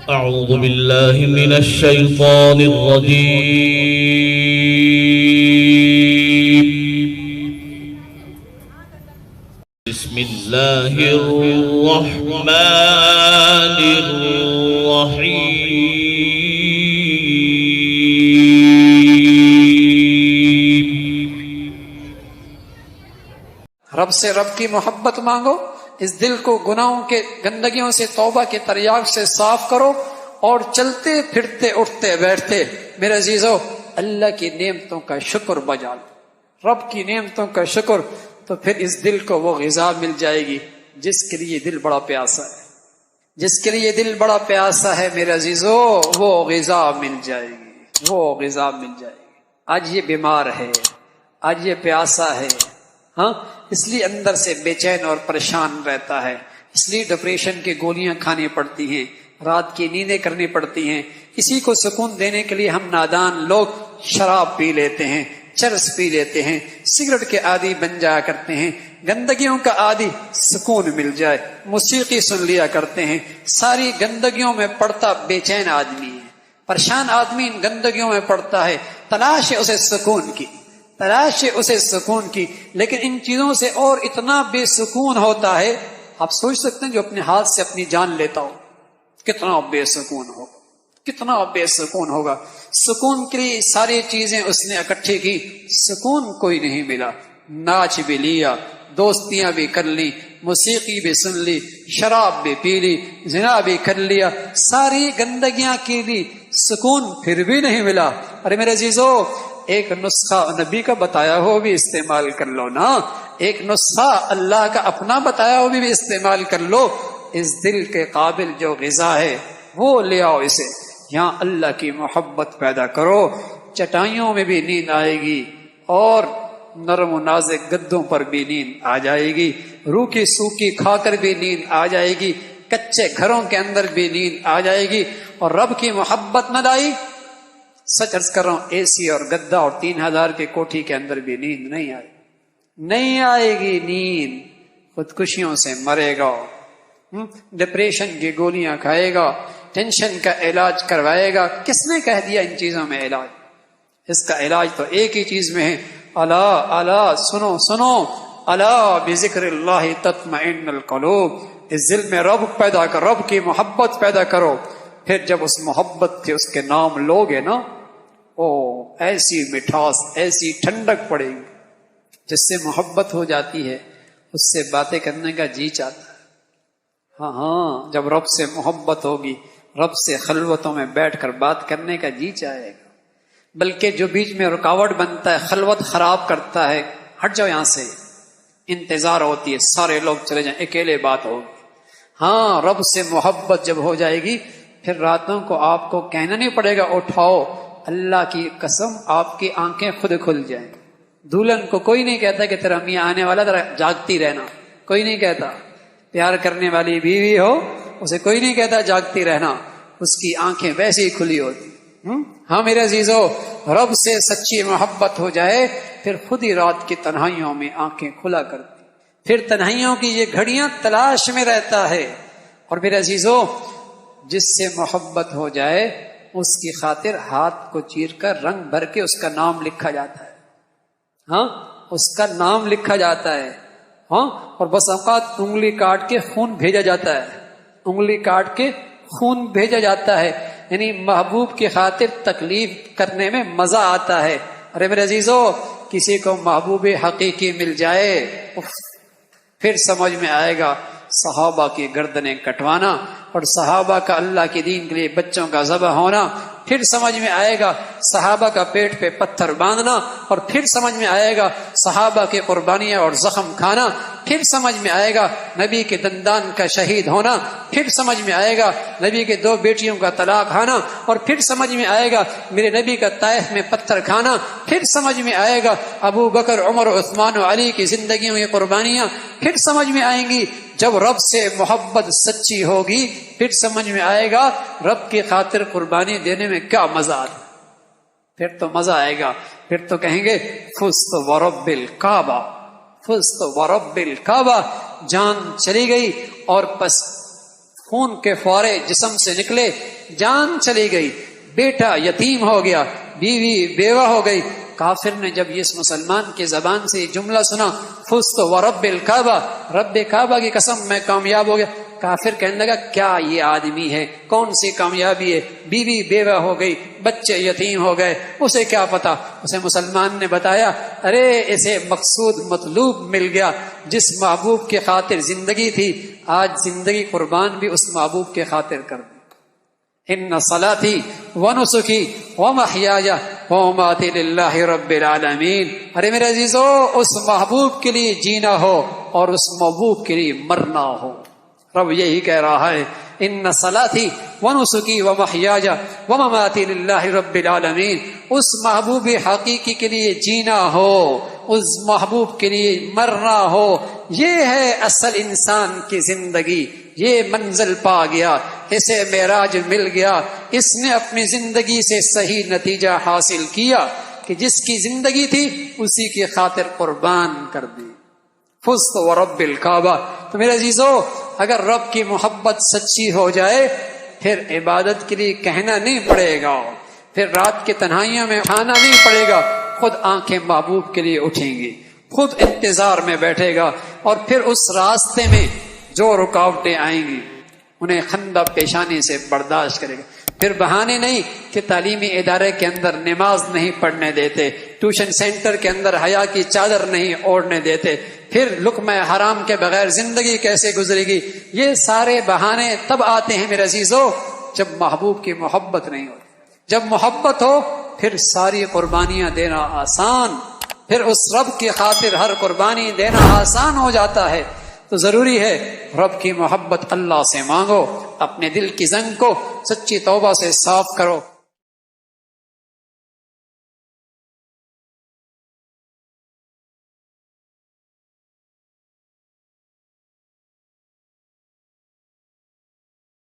أعوذ بالله من الشيطان الرجيم. بسم الله الرحمن الرحيم. رب سے رب کی محبت مانگو، اس دل کو گناہوں کے گندگیوں سے توبہ کے تریاق سے صاف کرو، اور چلتے پھرتے اٹھتے بیٹھتے میرے عزیزو اللہ کی نعمتوں کا شکر بجا لو، رب کی نعمتوں کا شکر، تو پھر اس دل کو وہ غذا مل جائے گی جس کے لیے دل بڑا پیاسا ہے، جس کے لیے دل بڑا پیاسا ہے میرے عزیزو، وہ غذا مل جائے گی، وہ غذا مل جائے گی۔ آج یہ بیمار ہے، آج یہ پیاسا ہے، ہاں، اس لیے اندر سے بے چین اور پریشان رہتا ہے، اس لیے ڈپریشن کی گولیاں کھانی پڑتی ہیں، رات کی نیندیں کرنی پڑتی ہیں۔ اسی کو سکون دینے کے لیے ہم نادان لوگ شراب پی لیتے ہیں، چرس پی لیتے ہیں، سگریٹ کے عادی بن جایا کرتے ہیں، گندگیوں کا عادی، سکون مل جائے موسیقی سن لیا کرتے ہیں۔ ساری گندگیوں میں پڑتا بے چین آدمی ہے، پریشان آدمی ان گندگیوں میں پڑتا ہے، تلاش ہے اسے سکون کی، تلاش ہے اسے سکون کی، لیکن ان چیزوں سے اور اتنا بے سکون ہوتا ہے، آپ سوچ سکتے ہیں جو اپنے ہاتھ سے اپنی جان لیتا ہو کتنا بے سکون ہوگا، کتنا بے سکون ہوگا۔ سکون کے لیے ساری چیزیں اس نے اکٹھی کی، سکون کوئی نہیں ملا، ناچ بھی لیا، دوستیاں بھی کر لی، موسیقی بھی سن لی، شراب بھی پی لی، زنا بھی کر لیا، ساری گندگیاں کی لی، سکون پھر بھی نہیں ملا۔ ارے میرے عزیزو، ایک نسخہ نبی کا بتایا ہو بھی استعمال کر لو نا، ایک نسخہ اللہ کا اپنا بتایا ہو بھی استعمال کر لو۔ اس دل کے قابل جو غذا ہے وہ لے آؤ، اسے یہاں اللہ کی محبت پیدا کرو، چٹائیوں میں بھی نیند آئے گی، اور نرم و نازک گدوں پر بھی نیند آ جائے گی، روکھی سوکھی کھا کر بھی نیند آ جائے گی، کچے گھروں کے اندر بھی نیند آ جائے گی۔ اور رب کی محبت نہ لائی، سچ عرض کر رہا ہوں، اے سی اور گدا اور 3000 کی کوٹھی کے اندر بھی نیند نہیں آئے، نہیں آئے گی نیند، خودکشیوں سے مرے گا، ڈپریشن کی گولیاں کھائے گا، ٹینشن کا علاج کروائے گا۔ کس نے کہہ دیا ان چیزوں میں علاج؟ اس کا علاج تو ایک ہی چیز میں ہے، الا الا، سنو سنو، الا بذکر اللہ تطمئن القلوب، اس دل میں رب پیدا کرو، رب کی محبت پیدا کرو، پھر جب اس محبت سے اس کے نام لوگے نا، او ایسی مٹھاس، ایسی ٹھنڈک پڑے گی، جس سے محبت ہو جاتی ہے اس سے باتیں کرنے کا جی چاہتا ہے۔ ہاں ہاں، جب رب سے محبت ہوگی، رب سے خلوتوں میں بیٹھ کر بات کرنے کا جی چاہے گا، بلکہ جو بیچ میں رکاوٹ بنتا ہے، خلوت خراب کرتا ہے، ہٹ جاؤ یہاں سے، انتظار ہوتی ہے سارے لوگ چلے جائیں، اکیلے بات ہوگی۔ ہاں، رب سے محبت جب ہو جائے گی، پھر راتوں کو آپ کو کہنا نہیں پڑے گا اٹھاؤ، اللہ کی قسم آپ کی آنکھیں خود کھل جائیں۔ دلہن کو کوئی نہیں کہتا کہ تیرا میاں آنے والا، ذرا جاگتی رہنا، کوئی نہیں کہتا۔ پیار کرنے والی بیوی ہو، اسے کوئی نہیں کہتا جاگتی رہنا، اس کی آنکھیں ویسے ہی کھلی ہوتی۔ ہاں میرے عزیزو، رب سے سچی محبت ہو جائے، پھر خود ہی رات کی تنہائیوں میں آنکھیں کھلا کرتی، پھر تنہائیوں کی یہ گھڑیاں تلاش میں رہتا ہے۔ اور میرے عزیزو، جس سے محبت ہو جائے اس کی خاطر ہاتھ کو چیر کر رنگ بھر کے اس کا نام لکھا جاتا ہے، ہاں، اس کا نام لکھا جاتا ہے، ہاں، اور بس اوقات انگلی کاٹ کے خون بھیجا جاتا ہے، انگلی کاٹ کے خون بھیجا جاتا ہے، یعنی محبوب کی خاطر تکلیف کرنے میں مزہ آتا ہے۔ ارے میرے عزیزو، کسی کو محبوب حقیقی مل جائے، پھر سمجھ میں آئے گا صحابہ کی گردنیں کٹوانا، اور صحابہ کا اللہ کے دین کے لیے بچوں کا ذبح ہونا، پھر سمجھ میں آئے گا صحابہ کا پیٹ پہ پتھر باندھنا، اور پھر سمجھ میں آئے گا صحابہ کی قربانیاں اور زخم کھانا، پھر سمجھ میں آئے گا نبی کے دندان کا شہید ہونا، پھر سمجھ میں آئے گا نبی کے 2 بیٹیوں کا طلاق کھانا، اور پھر سمجھ میں آئے گا میرے نبی کا طائف میں پتھر کھانا، پھر سمجھ میں آئے گا ابو بکر، عمر، عثمان و علی کی زندگیوں کی قربانیاں، پھر سمجھ میں آئیں گی جب رب سے محبت سچی ہوگی، پھر سمجھ میں آئے گا رب کی خاطر قربانی دینے میں کیا مزہ آتا، پھر تو مزہ آئے گا، پھر تو کہیں گے فزت ورب الکعبہ، فزت ورب الکعبہ، جان چلی گئی اور پس خون کے فوارے جسم سے نکلے، جان چلی گئی، بیٹا یتیم ہو گیا، بیوی بیوہ ہو گئی۔ کافر نے جب اس مسلمان کی زبان سے یہ جملہ سنا، فزت ورب الکعبہ، رب کعبہ کی قسم میں کامیاب ہو گیا۔ کافر کہنے لگا کیا یہ آدمی ہے، کون سی کامیابی ہے، بیوی بیوہ ہو گئی، بچے یتیم ہو گئے، اسے کیا پتا۔ اسے مسلمان نے بتایا ارے اسے مقصود مطلوب مل گیا، جس محبوب کی خاطر زندگی تھی آج زندگی قربان بھی اس محبوب کی خاطر کر دی۔ ان صلاتی ونسکی ومحیای ومماتی للہ رب العالمین۔ ارے میرے عزیزو، اس محبوب کے لیے جینا ہو اور اس محبوب کے لیے مرنا ہو۔ رب یہی کہہ رہا ہے ان صلاتی ونسکی ومحیای ومماتی للہ رب العالمین۔ اس محبوب حقیقی کے لیے جینا ہو، اس محبوب کے لیے مرنا ہو، یہ ہے اصل انسان کی زندگی۔ یہ منزل پا گیا، اسے معراج مل گیا، اس نے اپنی زندگی سے صحیح نتیجہ حاصل کیا کہ جس کی زندگی تھی اسی کی خاطر قربان کر دی۔ فزت ورب الکعبہ۔ تو میرے عزیزو، اگر رب کی محبت سچی ہو جائے پھر عبادت کے لیے کہنا نہیں پڑے گا، پھر رات کی تنہائیوں میں اٹھانا نہیں پڑے گا، خود آنکھیں محبوب کے لیے اٹھیں گی، خود انتظار میں بیٹھے گا، اور پھر اس راستے میں جو رکاوٹیں آئیں گی انہیں خندہ پیشانی سے برداشت کرے گا۔ پھر بہانے نہیں کہ تعلیمی ادارے کے اندر نماز نہیں پڑھنے دیتے، ٹیوشن سینٹر کے اندر حیا کی چادر نہیں اوڑھنے دیتے، پھر لقمہ حرام کے بغیر زندگی کیسے گزرے گی۔ یہ سارے بہانے تب آتے ہیں میرے عزیزو جب محبوب کی محبت نہیں ہو۔ جب محبت ہو پھر ساری قربانیاں دینا آسان، پھر اس رب کی خاطر ہر قربانی دینا آسان ہو جاتا ہے۔ تو ضروری ہے رب کی محبت اللہ سے مانگو، اپنے دل کی زنگ کو سچی توبہ سے صاف کرو۔